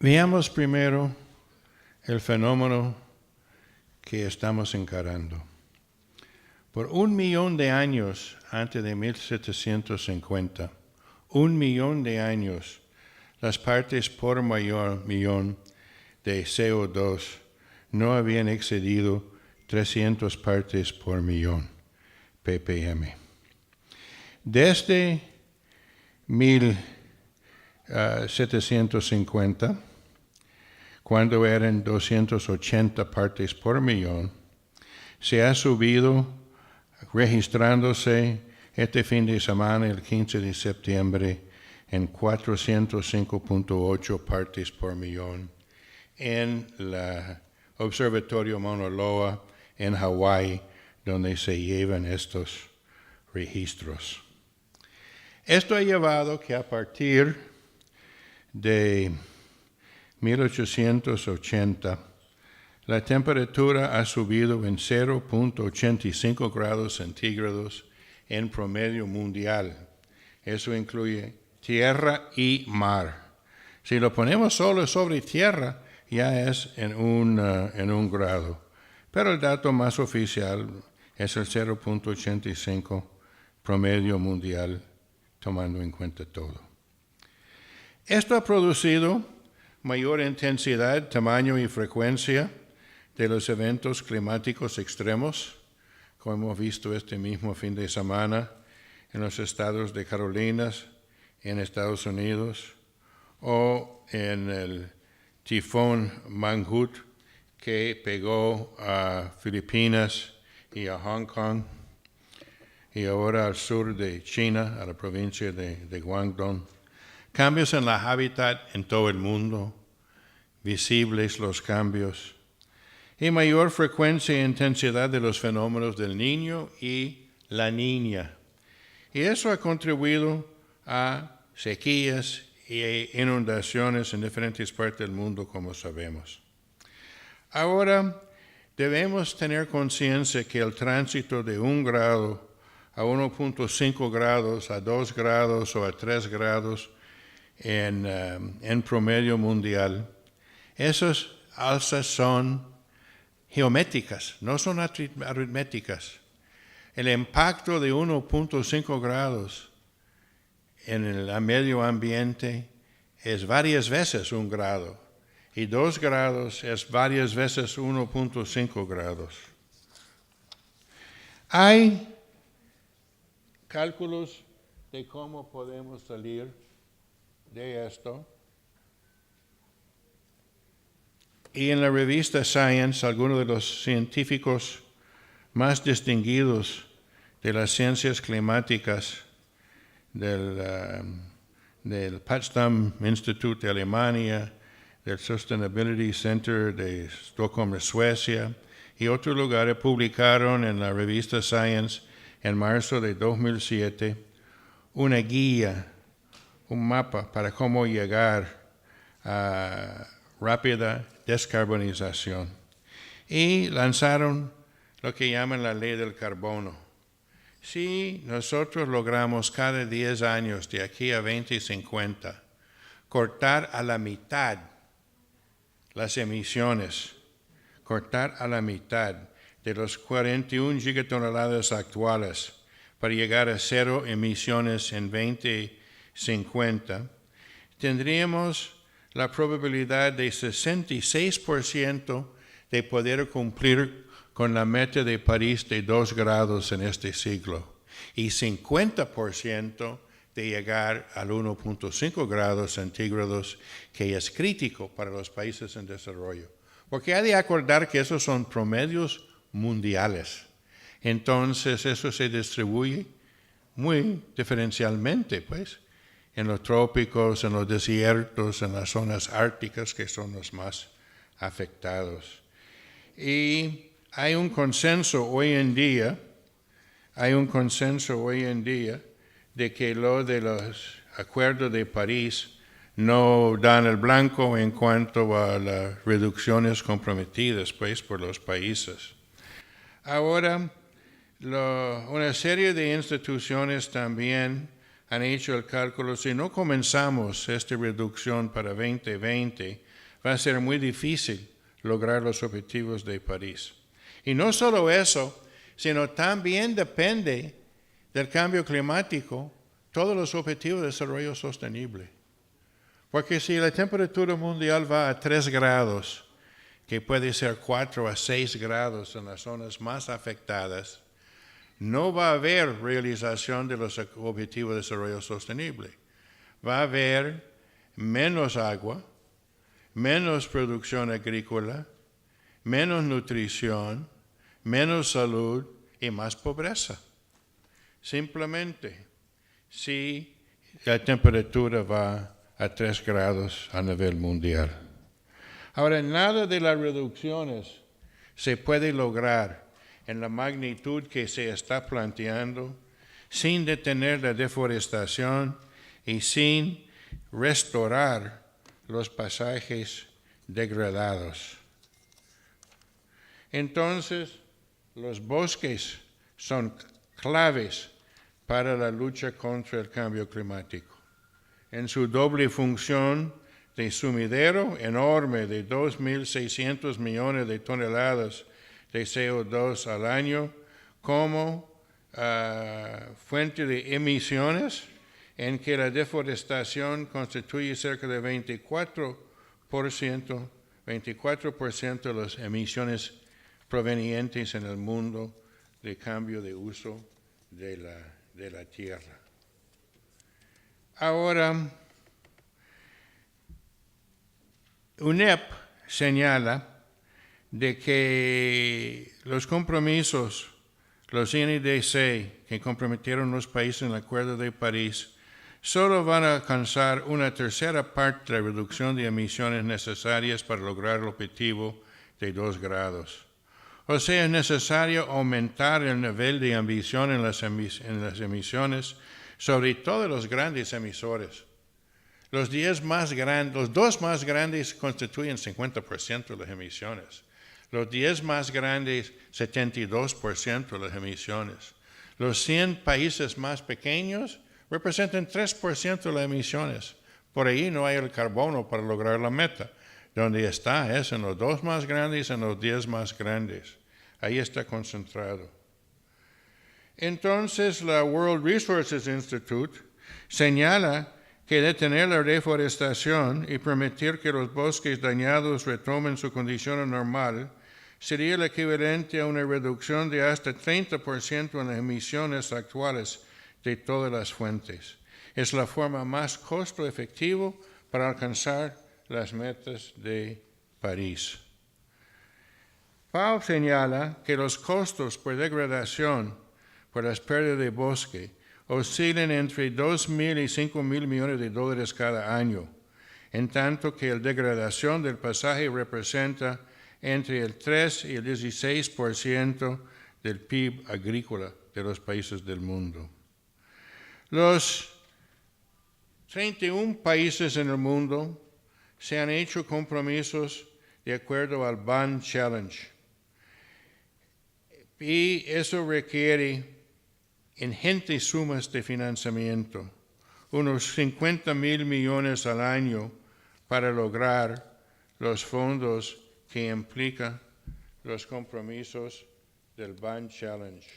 Veamos primero el fenómeno que estamos encarando. Por 1 millón de años antes de 1750, 1 millón de años, las partes por millón de CO2 no habían excedido 300 partes por millón, ppm. Desde 1750, cuando eran 280 partes por millón, se ha subido, registrándose este fin de semana, el 15 de septiembre, en 405.8 partes por millón en el Observatorio Mauna Loa en Hawái, donde se llevan estos registros. Esto ha llevado que a partir de 1880, la temperatura ha subido en 0.85 grados centígrados en promedio mundial. Eso incluye tierra y mar. Si lo ponemos solo sobre tierra, ya es en un grado. Pero el dato más oficial es el 0.85 promedio mundial, tomando en cuenta todo. Esto ha producido mayor intensidad, tamaño y frecuencia de los eventos climáticos extremos, como hemos visto este mismo fin de semana en los estados de Carolinas, en Estados Unidos, o en el tifón Mangkhut que pegó a Filipinas y a Hong Kong, y ahora al sur de China, a la provincia de Guangdong. Cambios en la hábitat en todo el mundo, visibles los cambios, y mayor frecuencia e intensidad de los fenómenos del Niño y la Niña. Y eso ha contribuido a sequías e inundaciones en diferentes partes del mundo, como sabemos. Ahora, debemos tener conciencia que el tránsito de 1 grado a 1.5 grados, a 2 grados o a 3 grados en promedio mundial, esas alzas son geométricas, no son aritméticas. El impacto de 1.5 grados en el medio ambiente es varias veces 1 grado, y 2 grados es varias veces 1.5 grados. Hay cálculos de cómo podemos salir de esto. Y en la revista Science, algunos de los científicos más distinguidos de las ciencias climáticas del Potsdam Institute de Alemania, del Sustainability Center de Stockholm, Suecia, y otros lugares publicaron en la revista Science en marzo de 2007 una guía, un mapa para cómo llegar a rápida descarbonización. Y lanzaron lo que llaman la ley del carbono. Si nosotros logramos cada 10 años, de aquí a 2050, cortar a la mitad las emisiones, cortar a la mitad de los 41 gigatoneladas actuales para llegar a 0 emisiones en 2050, tendríamos la probabilidad de 66% de poder cumplir con la meta de París de 2 grados en este siglo y 50% de llegar al 1.5 grados centígrados, que es crítico para los países en desarrollo. Porque hay de acordar que esos son promedios mundiales. Entonces eso se distribuye muy diferencialmente, pues, en los trópicos, en los desiertos, en las zonas árticas, que son los más afectados. Y hay un consenso hoy en día de que lo de los acuerdos de París no dan el blanco en cuanto a las reducciones comprometidas, pues, por los países. Ahora, una serie de instituciones también han hecho el cálculo. Si no comenzamos esta reducción para 2020, va a ser muy difícil lograr los objetivos de París. Y no solo eso, sino también depende del cambio climático todos los objetivos de desarrollo sostenible. Porque si la temperatura mundial va a 3 grados, que puede ser 4 a 6 grados en las zonas más afectadas, no va a haber realización de los objetivos de desarrollo sostenible. Va a haber menos agua, menos producción agrícola, menos nutrición, menos salud y más pobreza. Simplemente, si la temperatura va a 3 grados a nivel mundial. Ahora, nada de las reducciones se puede lograr en la magnitud que se está planteando sin detener la deforestación y sin restaurar los paisajes degradados. Entonces, los bosques son claves para la lucha contra el cambio climático. En su doble función de sumidero enorme de 2.600 millones de toneladas de CO2 al año, como fuente de emisiones, en que la deforestación constituye cerca de 24% de las emisiones provenientes en el mundo de cambio de uso de la tierra. Ahora, UNEP señala de que los compromisos, los NDC, que comprometieron los países en el Acuerdo de París, solo van a alcanzar una tercera parte de la reducción de emisiones necesarias para lograr el objetivo de 2 grados. O sea, es necesario aumentar el nivel de ambición en las emisiones, sobre todo los grandes emisores. Los dos más grandes constituyen 50% de las emisiones. Los 10 más grandes, 72% de las emisiones. Los 100 países más pequeños representan 3% de las emisiones. Por ahí no hay el carbono para lograr la meta. Donde está es en los 2 más grandes y en los 10 más grandes. Ahí está concentrado. Entonces, la World Resources Institute señala que detener la deforestación y permitir que los bosques dañados retomen su condición normal sería el equivalente a una reducción de hasta 30% en las emisiones actuales de todas las fuentes. Es la forma más costo efectiva para alcanzar las metas de París. FAO señala que los costos por degradación por las pérdidas de bosque oscilan entre 2.000 y 5.000 millones de dólares cada año, en tanto que la degradación del paisaje representa entre el 3 y el 16% del PIB agrícola de los países del mundo. Los 31 países en el mundo se han hecho compromisos de acuerdo al Bond Challenge. Y eso requiere ingentes sumas de financiamiento, unos 50.000 millones al año para lograr los fondos que implican los compromisos del Bond Challenge.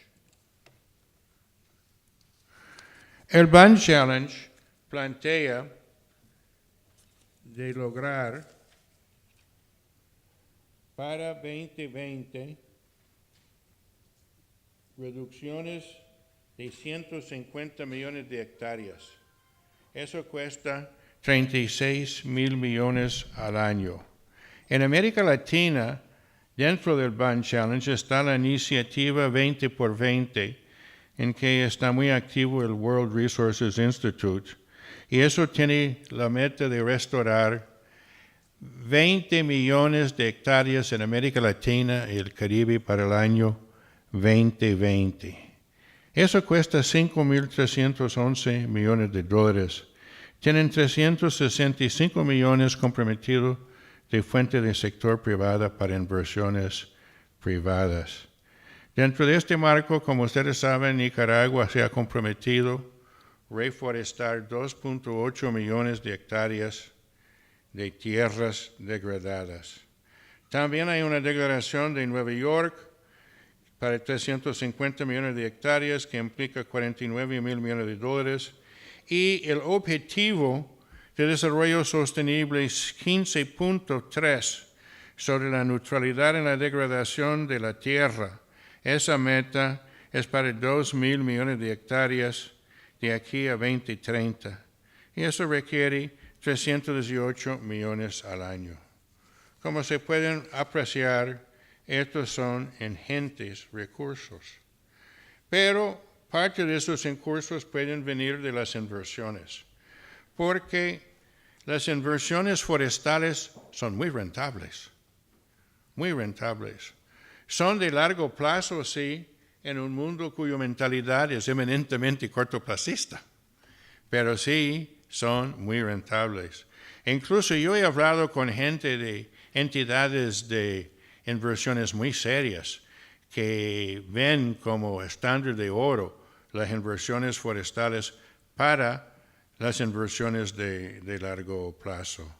El Bond Challenge plantea de lograr para 2020 reducciones de 150 millones de hectáreas. Eso cuesta 36.000 millones al año. En América Latina, dentro del Bond Challenge, está la iniciativa 20 por 20, en que está muy activo el World Resources Institute, y eso tiene la meta de restaurar 20 millones de hectáreas en América Latina y el Caribe para el año 2020. Eso cuesta 5.311 millones de dólares. Tienen 365 millones comprometidos de fuente del sector privado para inversiones privadas. Dentro de este marco, como ustedes saben, Nicaragua se ha comprometido a reforestar 2.8 millones de hectáreas de tierras degradadas. También hay una declaración de Nueva York para 350 millones de hectáreas que implica 49 mil millones de dólares y el objetivo de desarrollo sostenible es 15.3 sobre la neutralidad en la degradación de la tierra. Esa meta es para 2.000 millones de hectáreas de aquí a 2030 y eso requiere 318 millones al año. Como se pueden apreciar, estos son ingentes recursos. Pero parte de esos recursos pueden venir de las inversiones, porque las inversiones forestales son muy rentables, muy rentables. Son de largo plazo, sí, en un mundo cuya mentalidad es eminentemente cortoplacista, pero sí son muy rentables. Incluso yo he hablado con gente de entidades de inversiones muy serias que ven como estándar de oro las inversiones forestales para las inversiones de largo plazo.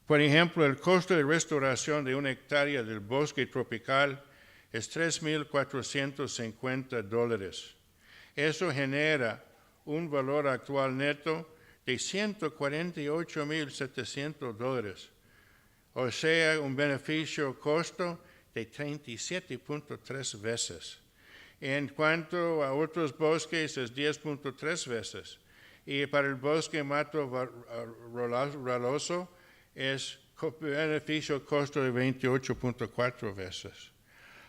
Por ejemplo, el costo de restauración de una hectárea del bosque tropical es $3,450. Eso genera un valor actual neto de $148,700. O sea, un beneficio-costo de 37.3 veces. En cuanto a otros bosques, es 10.3 veces. Y para el bosque Mato Raloso es beneficio-costo de 28.4 veces.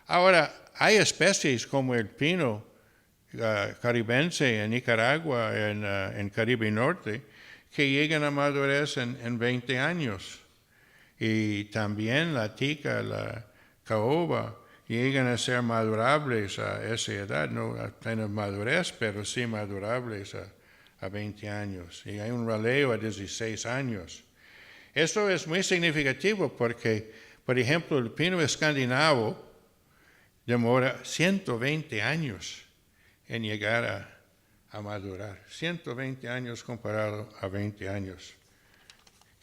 Ahora, hay especies como el pino caribense en Nicaragua, en Caribe Norte, que llegan a madurez en 20 años. Y también la tica, la caoba, llegan a ser madurables a esa edad, no a plena madurez, pero sí madurables a 20 años. Y hay un raleo a 16 años. Esto es muy significativo porque, por ejemplo, el pino escandinavo demora 120 años en llegar a madurar. 120 años comparado a 20 años.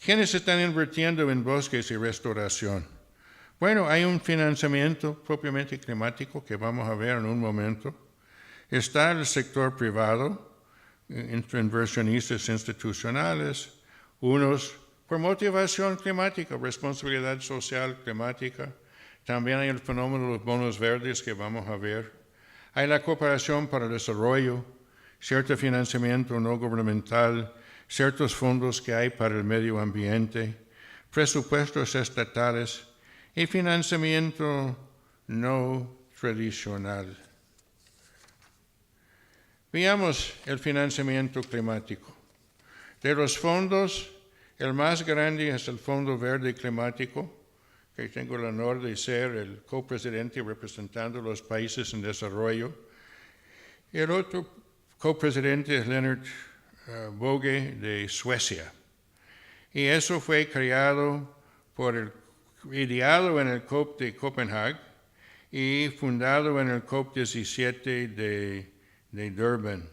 ¿Quiénes están invirtiendo en bosques y restauración? Bueno, hay un financiamiento propiamente climático que vamos a ver en un momento. Está el sector privado, inversionistas institucionales, unos por motivación climática, responsabilidad social climática. También hay el fenómeno de los bonos verdes que vamos a ver. Hay la cooperación para el desarrollo, cierto financiamiento no gubernamental, ciertos fondos que hay para el medio ambiente, presupuestos estatales y financiamiento no tradicional. Veamos el financiamiento climático. De los fondos, el más grande es el Fondo Verde Climático, que tengo el honor de ser el copresidente representando a los países en desarrollo. El otro copresidente es Leonard Boge de Suecia. Y eso fue creado ideado en el COP de Copenhague y fundado en el COP 17 de Durban.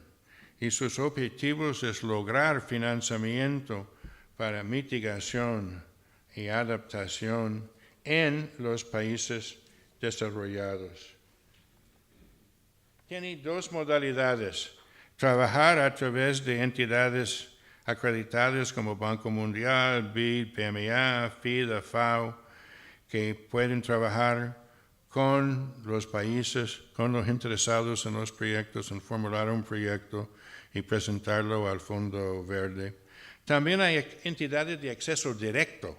Y sus objetivos es lograr financiamiento para mitigación y adaptación en los países desarrollados. Tiene dos modalidades: trabajar a través de entidades acreditadas como Banco Mundial, BID, PMA, FIDA, FAO, que pueden trabajar con los países, con los interesados en los proyectos, en formular un proyecto y presentarlo al Fondo Verde. También hay entidades de acceso directo,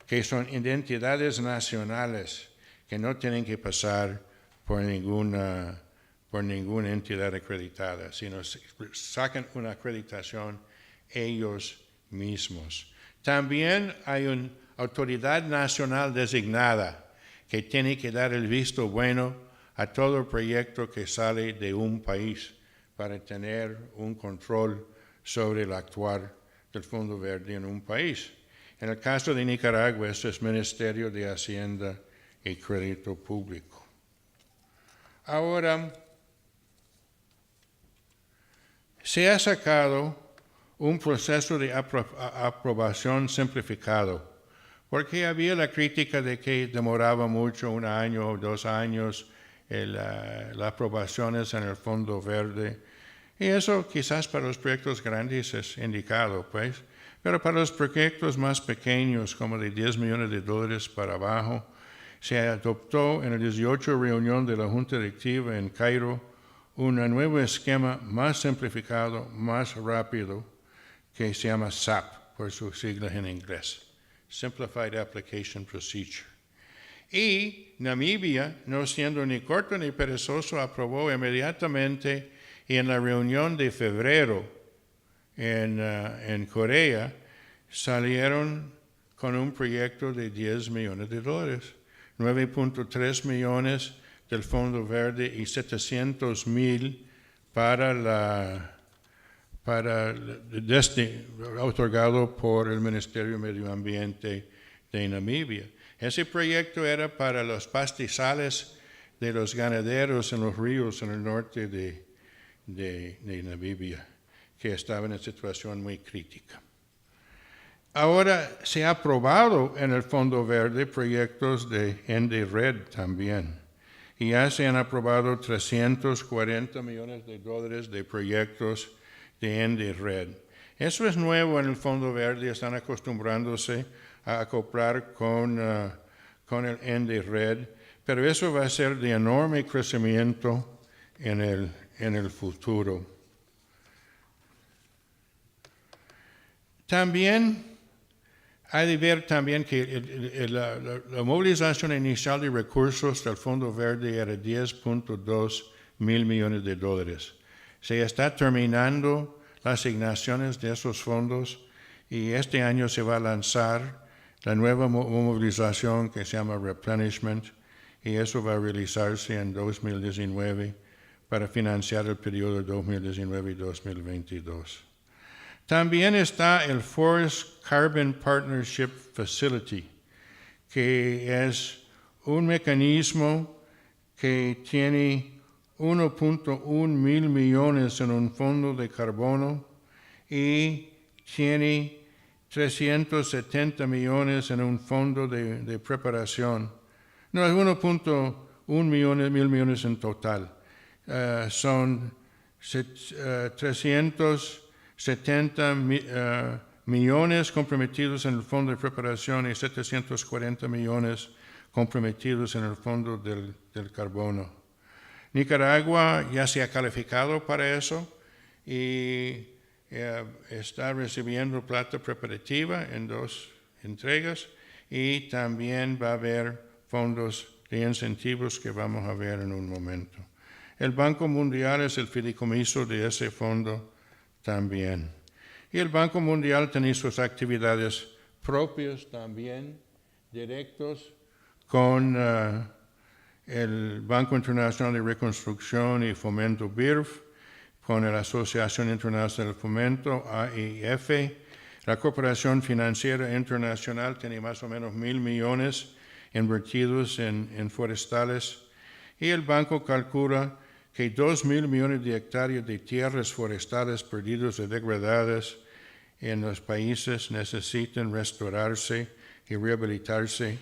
que son entidades nacionales que no tienen que pasar por ninguna entidad acreditada, sino sacan una acreditación ellos mismos. También hay una autoridad nacional designada que tiene que dar el visto bueno a todo proyecto que sale de un país para tener un control sobre el actuar del Fondo Verde en un país. En el caso de Nicaragua, este es Ministerio de Hacienda y Crédito Público. Ahora, se ha sacado un proceso de aprobación simplificado, porque había la crítica de que demoraba mucho, 1 año o 2 años, las aprobaciones en el Fondo Verde. Y eso quizás para los proyectos grandes es indicado, pues, pero para los proyectos más pequeños, como de $10 millones para abajo, se adoptó en la 18 reunión de la Junta Directiva en Cairo un nuevo esquema más simplificado, más rápido, que se llama SAP, por sus siglas en inglés, Simplified Application Procedure. Y Namibia, no siendo ni corto ni perezoso, aprobó inmediatamente, y en la reunión de febrero en Corea salieron con un proyecto de $10 millones, 9.3 millones del Fondo Verde y 700,000 otorgado por el Ministerio de Medio Ambiente de Namibia. Ese proyecto era para los pastizales de los ganaderos en los ríos en el norte de Namibia, que estaban en situación muy crítica. Ahora se ha aprobado en el Fondo Verde proyectos de NDRED también, y ya se han aprobado $340 millones de proyectos de NDRED. Eso es nuevo en el Fondo Verde, están acostumbrándose a acoplar con el NDRED, pero eso va a ser de enorme crecimiento en el futuro. También hay de ver también que la movilización inicial de recursos del Fondo Verde era $10.2 mil millones. Se está terminando las asignaciones de esos fondos y este año se va a lanzar la nueva movilización que se llama Replenishment, y eso va a realizarse en 2019 para financiar el periodo 2019 y 2022. También está el Forest Carbon Partnership Facility, que es un mecanismo que tiene 1.1 mil millones en un fondo de carbono y tiene 370 millones en un fondo de preparación. No, es 1.1 mil millones en total. Son 370 millones comprometidos en el fondo de preparación y 740 millones comprometidos en el fondo del carbono. Nicaragua ya se ha calificado para eso y está recibiendo plata preparativa en 2 entregas, y también va a haber fondos de incentivos que vamos a ver en un momento. El Banco Mundial es el fideicomiso de ese fondo también. Y el Banco Mundial tiene sus actividades propias también, directos, con el Banco Internacional de Reconstrucción y Fomento BIRF, con la Asociación Internacional de Fomento, AIF. La Corporación Financiera Internacional tiene más o menos 1,000 millones invertidos en forestales, y el banco calcula que 2,000 millones de hectáreas de tierras forestales perdidas o degradadas en los países necesitan restaurarse y rehabilitarse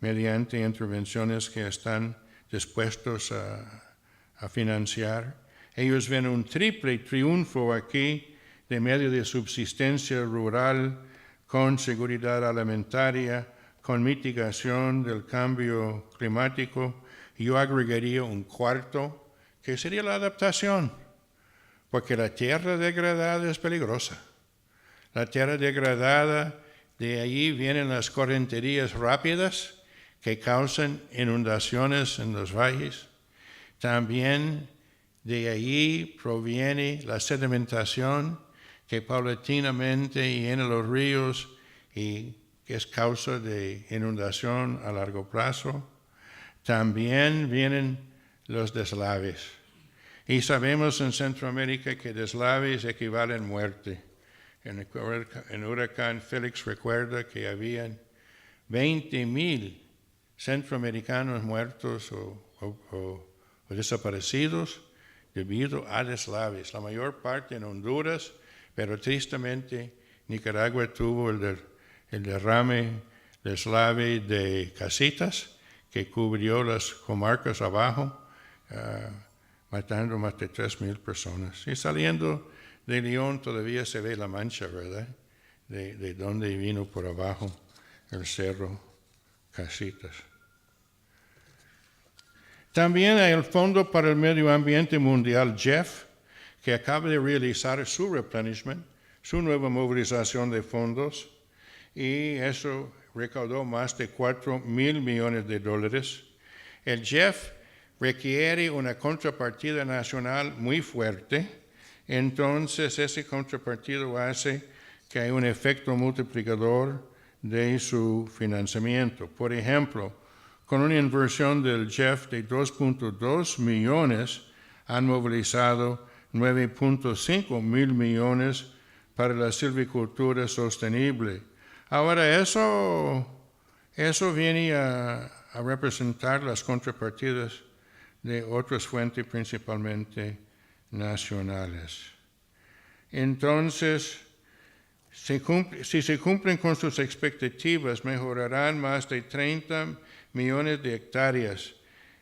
mediante intervenciones que están dispuestos a financiar. Ellos ven un triple triunfo aquí de medio de subsistencia rural, con seguridad alimentaria, con mitigación del cambio climático. Yo agregaría un cuarto, que sería la adaptación, porque la tierra degradada es peligrosa. La tierra degradada, de ahí vienen las correnterías rápidas que causan inundaciones en los valles. También de ahí proviene la sedimentación que paulatinamente llena los ríos y que es causa de inundación a largo plazo. También vienen los deslaves. Y sabemos en Centroamérica que deslaves equivalen a muerte. En el huracán Félix recuerda que habían 20,000 centroamericanos muertos o desaparecidos debido a deslaves, la mayor parte en Honduras, pero tristemente Nicaragua tuvo el derrame deslave de Casitas que cubrió las comarcas abajo, matando más de 3,000 personas. Y saliendo de León todavía se ve la mancha, ¿verdad? De donde vino por abajo el cerro Casitas. También hay el Fondo para el Medio Ambiente Mundial, GEF, que acaba de realizar su replenishment, su nueva movilización de fondos, y eso recaudó más de $4,000 millones. El GEF requiere una contrapartida nacional muy fuerte, entonces ese contrapartido hace que haya un efecto multiplicador de su financiamiento. Por ejemplo, con una inversión del GEF de 2.2 millones, han movilizado 9.5 mil millones para la silvicultura sostenible. Ahora, eso viene a representar las contrapartidas de otras fuentes, principalmente nacionales. Entonces, si se cumplen con sus expectativas, mejorarán más de 30 millones de hectáreas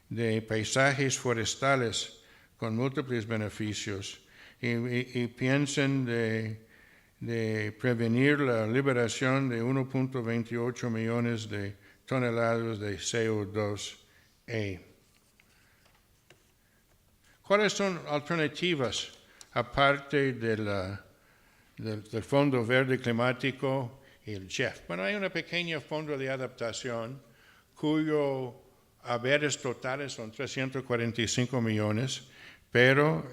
de paisajes forestales con múltiples beneficios y piensen de prevenir la liberación de 1.28 millones de toneladas de CO2e. ¿Cuáles son alternativas aparte del Fondo Verde Climático y el GEF? Bueno, hay un pequeño fondo de adaptación cuyo haberes totales son 345 millones, pero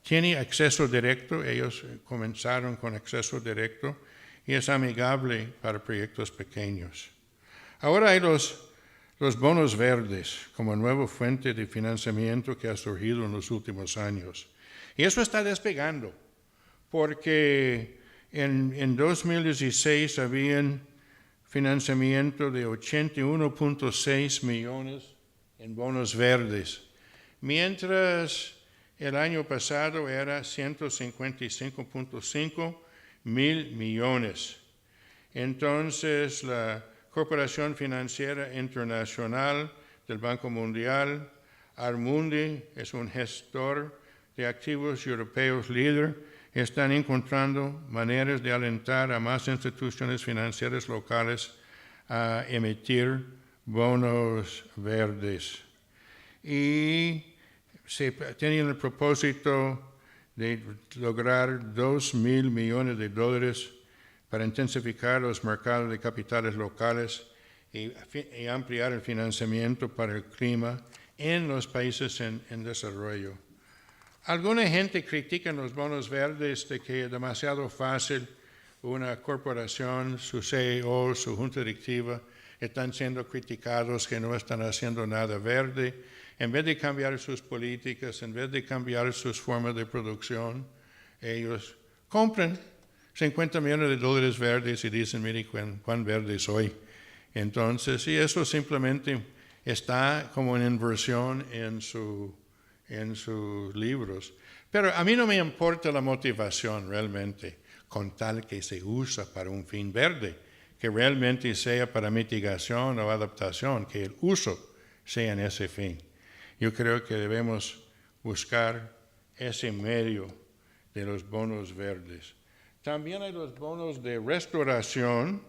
tiene acceso directo, ellos comenzaron con acceso directo y es amigable para proyectos pequeños. Ahora hay los bonos verdes como nueva fuente de financiamiento que ha surgido en los últimos años. Y eso está despegando, porque en 2016 habían financiamiento de 81.6 millones en bonos verdes, mientras el año pasado era 155.5 mil millones. Entonces, la Corporación Financiera Internacional del Banco Mundial, Armundi, es un gestor de activos europeos líder, están encontrando maneras de alentar a más instituciones financieras locales a emitir bonos verdes. Y se tiene el propósito de lograr $2,000 millones para intensificar los mercados de capitales locales y ampliar el financiamiento para el clima en los países en desarrollo. Alguna gente critica los bonos verdes de que es demasiado fácil una corporación, su CEO, su junta directiva, están siendo criticados que no están haciendo nada verde. En vez de cambiar sus políticas, en vez de cambiar sus formas de producción, ellos compran $50 millones verdes y dicen, mire cuán verde soy. Entonces, y eso simplemente está como una inversión en sus libros. Pero a mí no me importa la motivación realmente, con tal que se usa para un fin verde, que realmente sea para mitigación o adaptación, que el uso sea en ese fin. Yo creo que debemos buscar ese medio de los bonos verdes. También hay los bonos de restauración,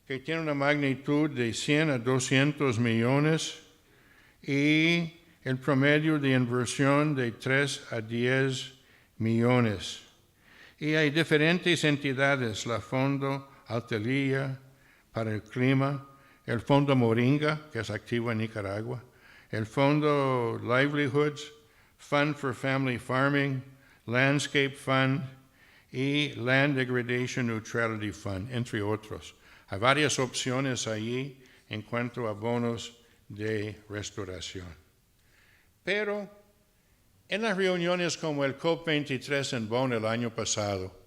que tienen una magnitud de 100 a 200 millones y el promedio de inversión de 3 a 10 millones. Y hay diferentes entidades, la Fondo Altalía para el Clima, el Fondo Moringa, que es activo en Nicaragua, el Fondo Livelihoods, Fund for Family Farming, Landscape Fund y Land Degradation Neutrality Fund, entre otros. Hay varias opciones allí en cuanto a bonos de restauración. Pero en las reuniones como el COP23 en Bonn el año pasado,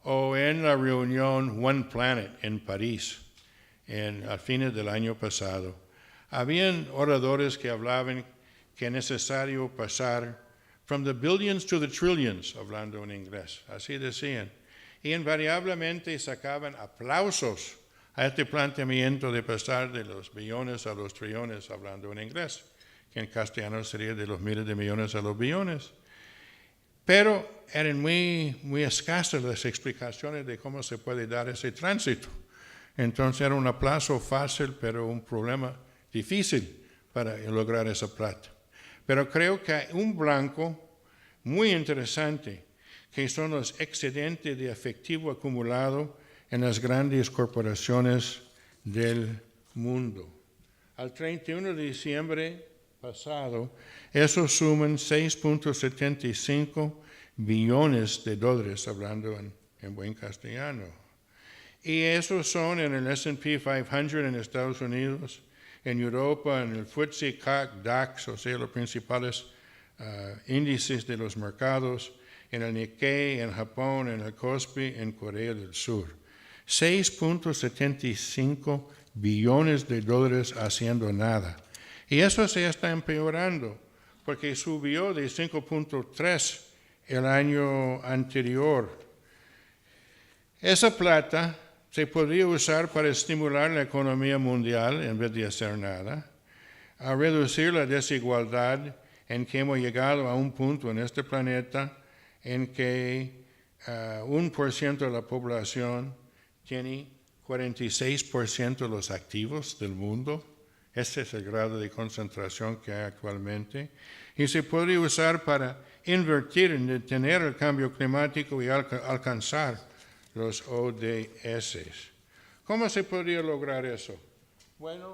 o en la reunión One Planet en París a fines del año pasado, habían oradores que hablaban que es necesario pasar from the billions to the trillions, hablando en inglés, así decían. Y invariablemente sacaban aplausos a este planteamiento de pasar de los billones a los trillones, hablando en inglés, que en castellano sería de los miles de millones a los billones. Pero eran muy escasas las explicaciones de cómo se puede dar ese tránsito. Entonces era un aplauso fácil, pero un problema difícil para lograr esa plata. Pero creo que hay un blanco muy interesante, que son los excedentes de efectivo acumulado en las grandes corporaciones del mundo. Al 31 de diciembre pasado, esos suman 6.75 billones de dólares, hablando en buen castellano. Y esos son en el S&P 500 en Estados Unidos, en Europa, en el FTSE CAC, DAX, o sea, los principales índices de los mercados, en el Nikkei, en Japón, en el Kospi, en Corea del Sur. 6.75 billones de dólares haciendo nada. Y eso se está empeorando, porque subió de 5.3 el año anterior. Esa plata se podría usar para estimular la economía mundial en vez de hacer nada, a reducir la desigualdad en que hemos llegado a un punto en este planeta en que 1% de la población tiene 46% de los activos del mundo. Ese es el grado de concentración que hay actualmente. Y se podría usar para invertir en detener el cambio climático y alcanzar los ODS. ¿Cómo se podría lograr eso? Bueno,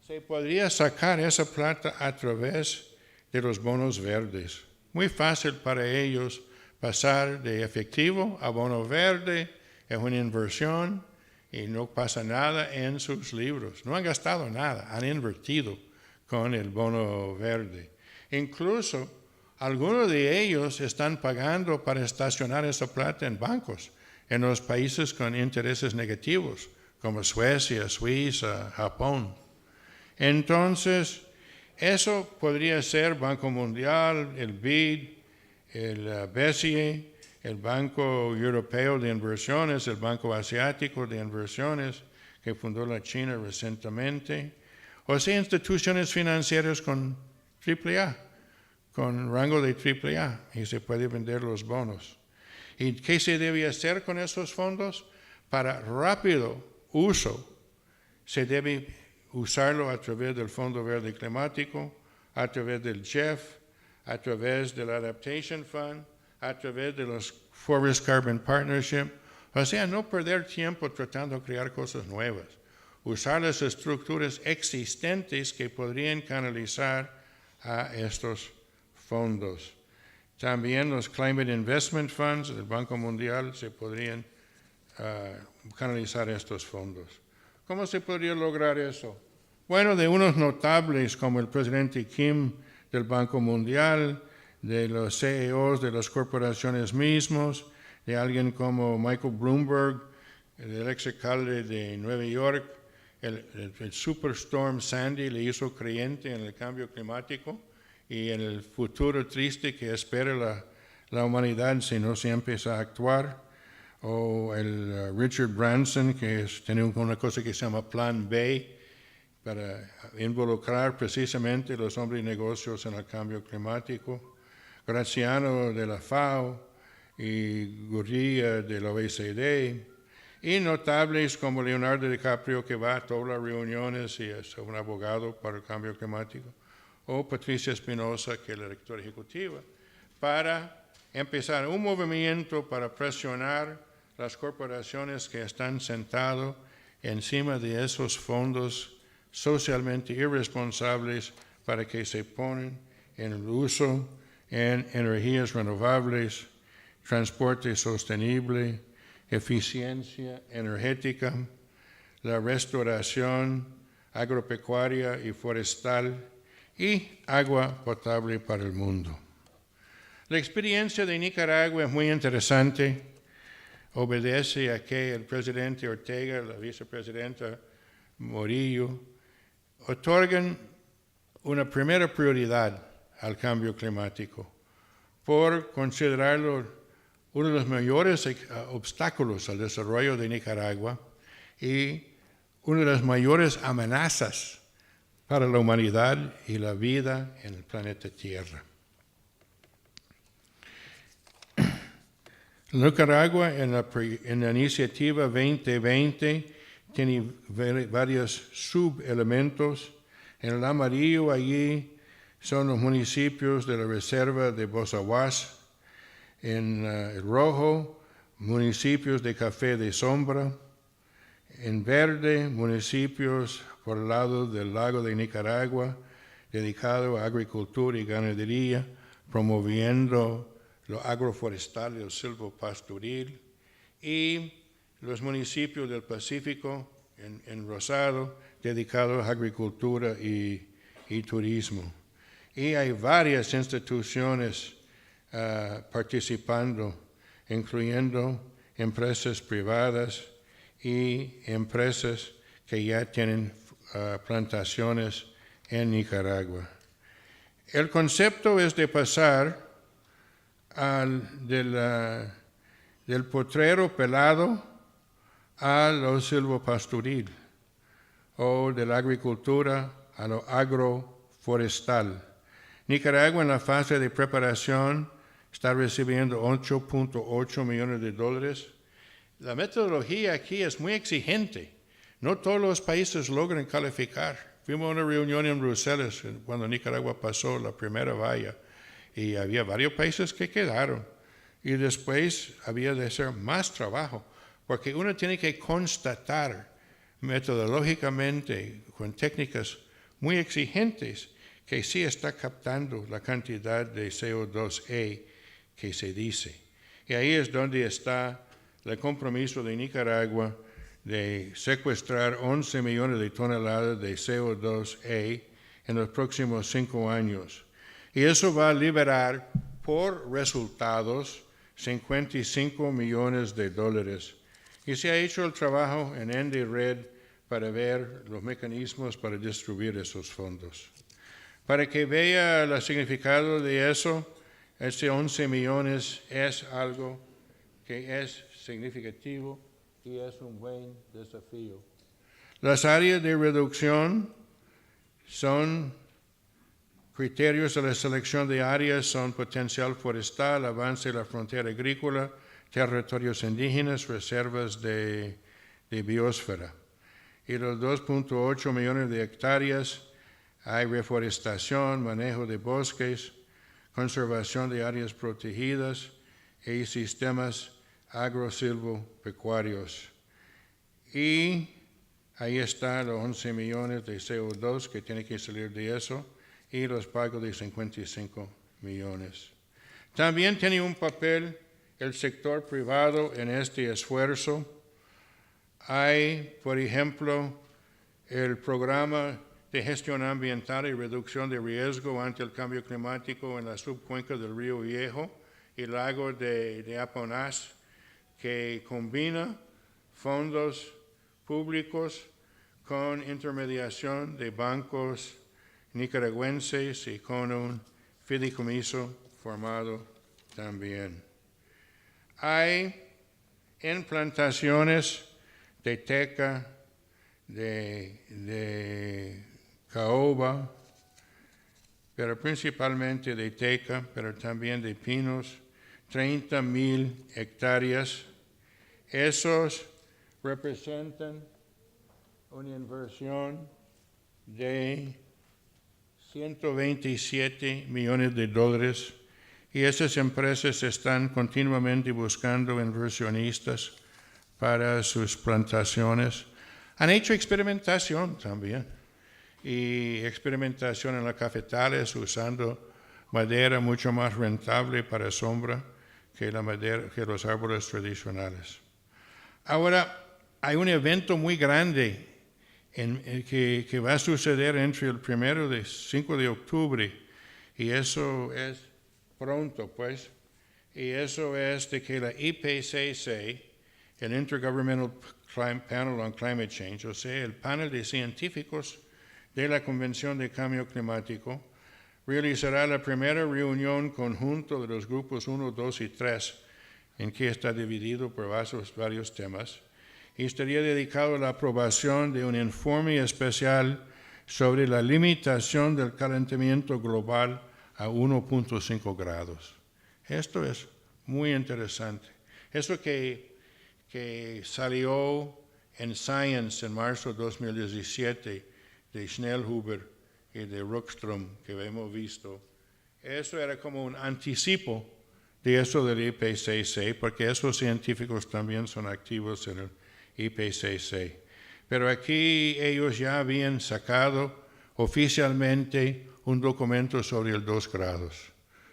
se podría sacar esa plata a través de los bonos verdes. Muy fácil para ellos pasar de efectivo a bono verde, es una inversión y no pasa nada en sus libros. No han gastado nada, han invertido con el bono verde. Incluso algunos de ellos están pagando para estacionar esa plata en bancos en los países con intereses negativos, como Suecia, Suiza, Japón. Entonces, eso podría ser Banco Mundial, el BID, el BCE, el Banco Europeo de Inversiones, el Banco Asiático de Inversiones, que fundó la China recientemente, o sea, instituciones financieras con AAA, con rango de AAA, y se puede vender los bonos. ¿Y qué se debe hacer con esos fondos? Para rápido uso, se debe usarlo a través del Fondo Verde Climático, a través del GEF, a través del Adaptation Fund, a través de los Forest Carbon Partnership. O sea, no perder tiempo tratando de crear cosas nuevas. Usar las estructuras existentes que podrían canalizar a estos fondos. También los Climate Investment Funds del Banco Mundial se podrían canalizar estos fondos. ¿Cómo se podría lograr eso? Bueno, de unos notables como el presidente Kim del Banco Mundial, de los CEOs de las corporaciones mismos, de alguien como Michael Bloomberg, el exalcalde de Nueva York. El Superstorm Sandy le hizo creyente en el cambio climático y en el futuro triste que espera la humanidad si no se empieza a actuar. O el Richard Branson, que tiene una cosa que se llama Plan B, para involucrar precisamente los hombres de negocios en el cambio climático. Graziano de la FAO y Gurría de la OECD, y notables como Leonardo DiCaprio, que va a todas las reuniones y es un abogado para el cambio climático, o Patricia Espinosa, que es la directora ejecutiva, para empezar un movimiento para presionar las corporaciones que están sentadas encima de esos fondos socialmente irresponsables para que se ponen en el uso en energías renovables, transporte sostenible, eficiencia energética, la restauración agropecuaria y forestal y agua potable para el mundo. La experiencia de Nicaragua es muy interesante. Obedece a que el presidente Ortega, la vicepresidenta Morillo, otorgan una primera prioridad al cambio climático, por considerarlo uno de los mayores obstáculos al desarrollo de Nicaragua y una de las mayores amenazas para la humanidad y la vida en el planeta Tierra. Nicaragua en la iniciativa 2020 tiene varios subelementos. En el amarillo allí son los municipios de la reserva de Bozahuas. En el rojo, municipios de Café de Sombra. En verde, municipios por el lado del lago de Nicaragua, dedicado a agricultura y ganadería, promoviendo lo agroforestal y el silvopastoril, y los municipios del Pacífico en rosado, dedicados a agricultura y turismo. Y hay varias instituciones participando, incluyendo empresas privadas y empresas que ya tienen plantaciones en Nicaragua. El concepto es de pasar del potrero pelado a lo silvopastoril, o de la agricultura a lo agroforestal. Nicaragua en la fase de preparación está recibiendo $8.8 millones. La metodología aquí es muy exigente. No todos los países logran calificar. Fuimos a una reunión en Bruselas cuando Nicaragua pasó la primera valla y había varios países que quedaron. Y después había de hacer más trabajo, porque uno tiene que constatar metodológicamente, con técnicas muy exigentes, que sí está captando la cantidad de CO2e que se dice. Y ahí es donde está el compromiso de Nicaragua de secuestrar 11 millones de toneladas de CO2e en los próximos 5 años. Y eso va a liberar por resultados $55 millones. Y se ha hecho el trabajo en NDRED para ver los mecanismos para distribuir esos fondos. Para que vea el significado de eso, ese 11 millones es algo que es significativo y es un buen desafío. Las áreas de reducción son criterios de la selección de áreas, son potencial forestal, avance de la frontera agrícola, territorios indígenas, reservas de biosfera. Y los 2.8 millones de hectáreas hay reforestación, manejo de bosques, conservación de áreas protegidas y sistemas agrosilvopecuarios. Y ahí están los 11 millones de CO2 que tienen que salir de eso y los pagos de 55 millones. También tiene un papel el sector privado en este esfuerzo. Hay, por ejemplo, el programa de gestión ambiental y reducción de riesgo ante el cambio climático en la subcuenca del Río Viejo y lago de Aponás, que combina fondos públicos con intermediación de bancos nicaragüenses y con un fideicomiso formado también. Hay implantaciones de teca, de caoba, pero principalmente de teca, pero también de pinos, 30,000 hectáreas. Esos representan una inversión de $127 millones y esas empresas están continuamente buscando inversionistas para sus plantaciones. Han hecho experimentación también y experimentación en las cafetales usando madera mucho más rentable para sombra que la madera, que los árboles tradicionales. Ahora, hay un evento muy grande que va a suceder entre el 1 y 5 de octubre, y eso es pronto, pues, y eso es de que la IPCC, el Intergovernmental Panel on Climate Change, o sea, el panel de científicos de la Convención de Cambio Climático, realizará la primera reunión conjunta de los grupos 1, 2 y 3, en que está dividido por varios temas, y estaría dedicado a la aprobación de un informe especial sobre la limitación del calentamiento global a 1.5 grados. Esto es muy interesante. Eso que salió en Science en marzo de 2017 de Schnellhuber y de Rockström, que hemos visto, eso era como un anticipo de eso del IPCC, porque esos científicos también son activos en el IPCC. Pero aquí ellos ya habían sacado oficialmente un documento sobre el 2 grados,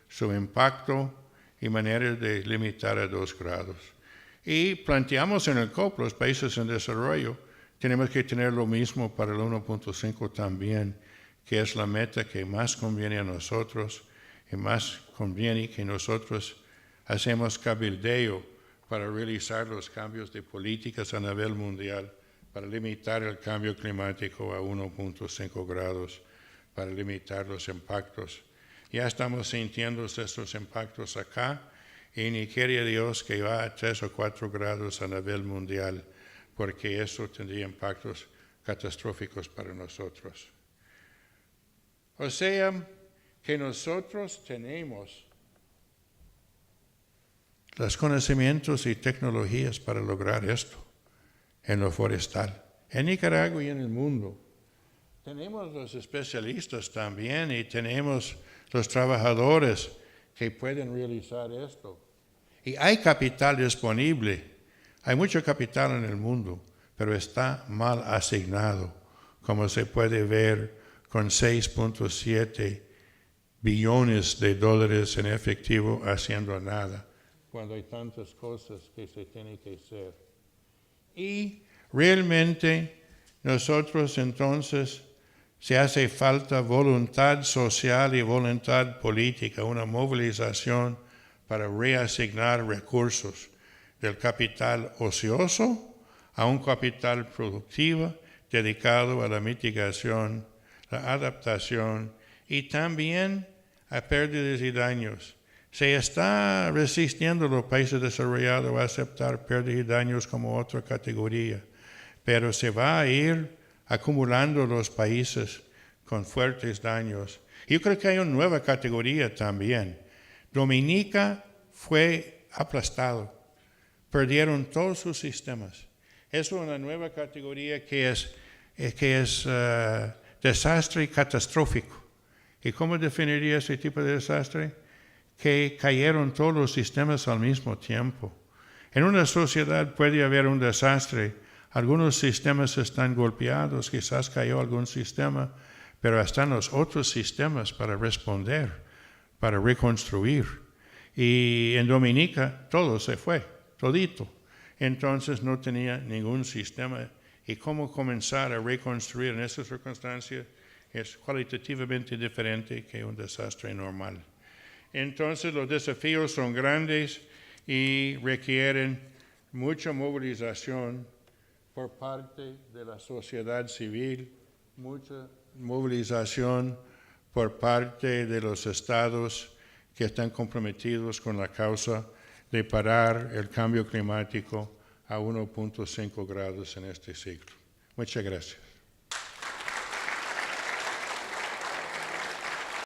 su impacto y maneras de limitar a 2 grados. Y planteamos en el COP, los países en desarrollo, tenemos que tener lo mismo para el 1.5 también, que es la meta que más conviene a nosotros y más conviene que nosotros hacemos cabildeo para realizar los cambios de políticas a nivel mundial, para limitar el cambio climático a 1.5 grados, para limitar los impactos. Ya estamos sintiendo estos impactos acá, y ni quiere Dios que va a 3 o 4 grados a nivel mundial, porque eso tendría impactos catastróficos para nosotros. O sea, que nosotros tenemos los conocimientos y tecnologías para lograr esto en lo forestal, en Nicaragua y en el mundo. Tenemos los especialistas también y tenemos los trabajadores que pueden realizar esto. Y hay capital disponible, hay mucho capital en el mundo, pero está mal asignado, como se puede ver con 6.7 billones de dólares en efectivo haciendo nada, cuando hay tantas cosas que se tienen que hacer. Y realmente nosotros entonces se hace falta voluntad social y voluntad política, una movilización para reasignar recursos del capital ocioso a un capital productivo dedicado a la mitigación, la adaptación y también a pérdidas y daños. Se está resistiendo los países desarrollados a aceptar pérdidas y daños como otra categoría, pero se va a ir acumulando los países con fuertes daños. Yo creo que hay una nueva categoría también. Dominica fue aplastado, perdieron todos sus sistemas. Es una nueva categoría que es desastre catastrófico. ¿Y cómo definiría ese tipo de desastre? Que cayeron todos los sistemas al mismo tiempo. En una sociedad puede haber un desastre. Algunos sistemas están golpeados, quizás cayó algún sistema, pero están los otros sistemas para responder, para reconstruir. Y en Dominica todo se fue, todito. Entonces no tenía ningún sistema. Y cómo comenzar a reconstruir en esas circunstancias es cualitativamente diferente que un desastre normal. Entonces los desafíos son grandes y requieren mucha movilización por parte de la sociedad civil, mucha movilización por parte de los estados que están comprometidos con la causa de parar el cambio climático a 1.5 grados en este siglo. Muchas gracias.